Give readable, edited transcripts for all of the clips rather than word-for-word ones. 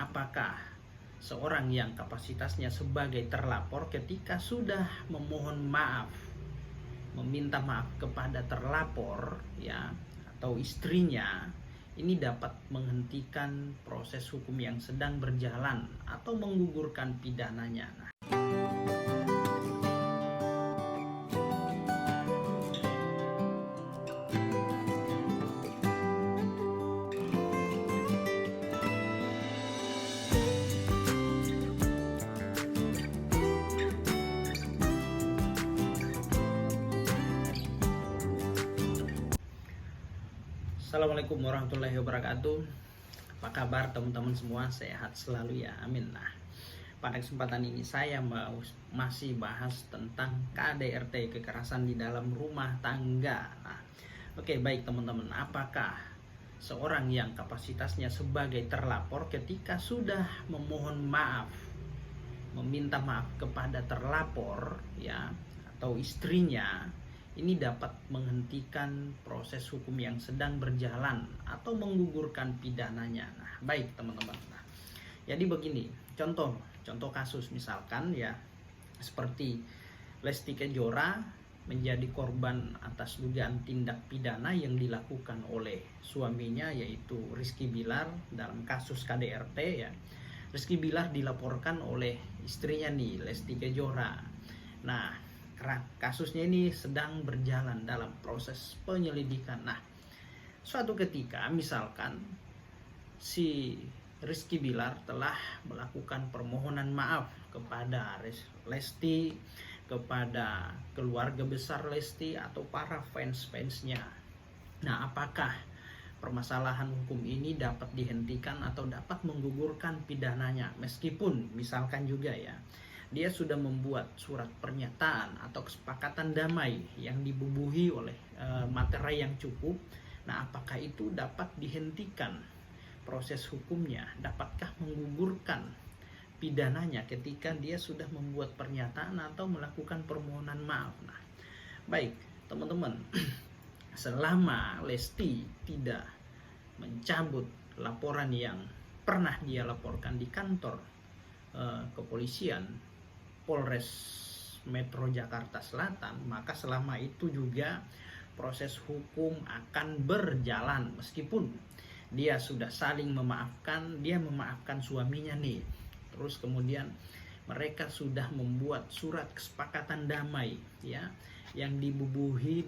apakah seorang yang kapasitasnya sebagai terlapor ketika sudah memohon maaf, meminta maaf kepada terlapor ya atau istrinya, ini dapat menghentikan proses hukum yang sedang berjalan atau menggugurkan pidananya. Assalamualaikum warahmatullahi wabarakatuh. Apa kabar teman-teman semua? Sehat selalu ya, amin. Nah, pada kesempatan ini saya masih bahas tentang KDRT, kekerasan di dalam rumah tangga. Nah, oke, baik teman-teman, apakah seorang yang kapasitasnya sebagai terlapor ketika sudah memohon maaf, meminta maaf kepada terlapor ya atau istrinya, ini dapat menghentikan proses hukum yang sedang berjalan atau menggugurkan pidananya. Nah, baik teman-teman. Nah, jadi begini, contoh kasus misalkan ya seperti Lesti Kejora menjadi korban atas dugaan tindak pidana yang dilakukan oleh suaminya yaitu Rizky Bilar dalam kasus KDRT ya. Rizky Bilar dilaporkan oleh istrinya nih, Lesti Kejora. Nah, kasusnya ini sedang berjalan dalam proses penyelidikan. Nah, suatu ketika misalkan si Rizky Bilar telah melakukan permohonan maaf kepada Lesti, kepada keluarga besar Lesti atau para fans-fansnya. Nah, apakah permasalahan hukum ini dapat dihentikan atau dapat menggugurkan pidananya? Meskipun misalkan juga ya dia sudah membuat surat pernyataan atau kesepakatan damai yang dibubuhi oleh materai yang cukup. Nah, apakah itu dapat dihentikan proses hukumnya? Dapatkah menggugurkan pidananya ketika dia sudah membuat pernyataan atau melakukan permohonan maaf? Nah, baik teman-teman, selama Lesti tidak mencabut laporan yang pernah dia laporkan di kantor kepolisian Polres Metro Jakarta Selatan, maka selama itu juga proses hukum akan berjalan meskipun dia sudah saling memaafkan, dia memaafkan suaminya nih. Terus kemudian mereka sudah membuat surat kesepakatan damai ya yang dibubuhi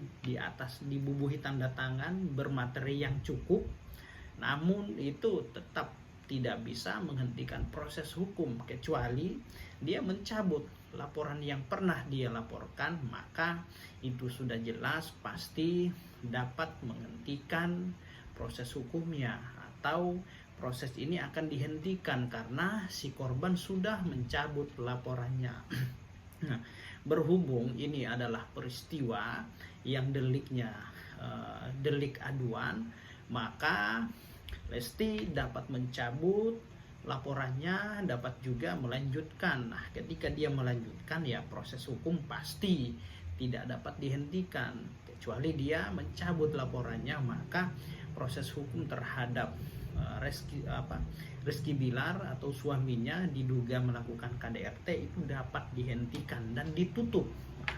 tanda tangan bermateri yang cukup. Namun itu tetap tidak bisa menghentikan proses hukum kecuali dia mencabut laporan yang pernah dia laporkan, maka itu sudah jelas pasti dapat menghentikan proses hukumnya atau proses ini akan dihentikan karena si korban sudah mencabut laporannya. Nah, berhubung ini adalah peristiwa yang deliknya delik aduan, maka Lesti dapat mencabut laporannya, dapat juga melanjutkan. Nah, ketika dia melanjutkan ya proses hukum pasti tidak dapat dihentikan kecuali dia mencabut laporannya, maka proses hukum terhadap Rizky Bilar atau suaminya diduga melakukan KDRT itu dapat dihentikan dan ditutup. Nah,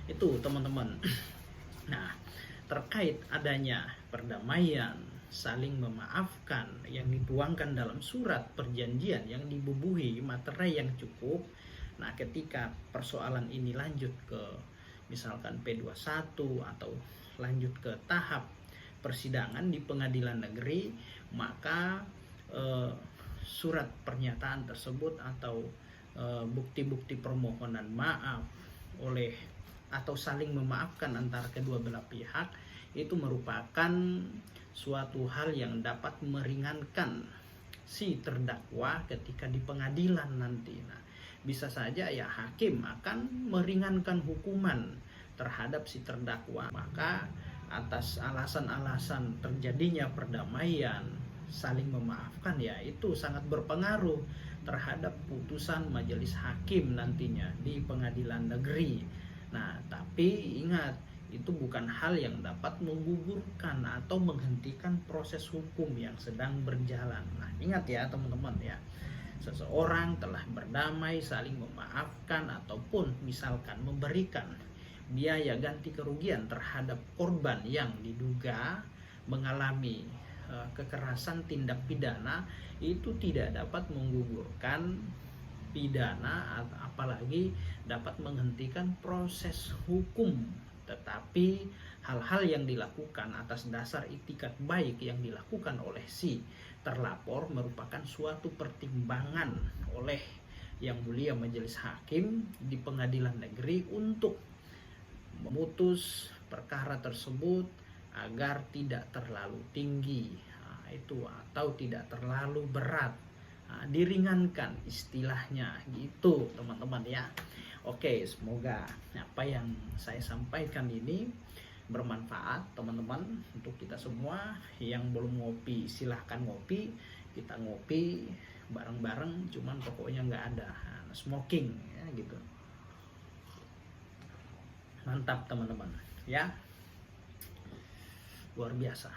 itu teman-teman. Nah, terkait adanya perdamaian, saling memaafkan yang dituangkan dalam surat perjanjian yang dibubuhi materai yang cukup. Nah, ketika persoalan ini lanjut ke misalkan P21 atau lanjut ke tahap persidangan di pengadilan negeri, maka surat pernyataan tersebut atau bukti-bukti permohonan maaf oleh atau saling memaafkan antara kedua belah pihak itu merupakan suatu hal yang dapat meringankan si terdakwa ketika di pengadilan nanti. Nah, bisa saja ya hakim akan meringankan hukuman terhadap si terdakwa. Maka atas alasan-alasan terjadinya perdamaian, saling memaafkan ya itu sangat berpengaruh terhadap putusan majelis hakim nantinya di pengadilan negeri. Nah, tapi ingat itu bukan hal yang dapat menggugurkan atau menghentikan proses hukum yang sedang berjalan. Nah, ingat ya teman-teman ya, seseorang telah berdamai, saling memaafkan, ataupun misalkan memberikan biaya ganti kerugian terhadap korban yang diduga mengalami kekerasan tindak pidana, itu tidak dapat menggugurkan pidana, apalagi dapat menghentikan proses hukum. Tetapi hal-hal yang dilakukan atas dasar itikat baik yang dilakukan oleh si terlapor merupakan suatu pertimbangan oleh Yang Mulia Majelis Hakim di Pengadilan Negeri untuk memutus perkara tersebut agar tidak terlalu tinggi, itu atau tidak terlalu berat, diringankan istilahnya gitu teman-teman ya. Oke, semoga apa yang saya sampaikan ini bermanfaat teman-teman untuk kita semua. Yang belum ngopi silahkan ngopi, kita ngopi bareng-bareng, cuman pokoknya nggak ada smoking ya gitu. Mantap teman-teman ya, luar biasa.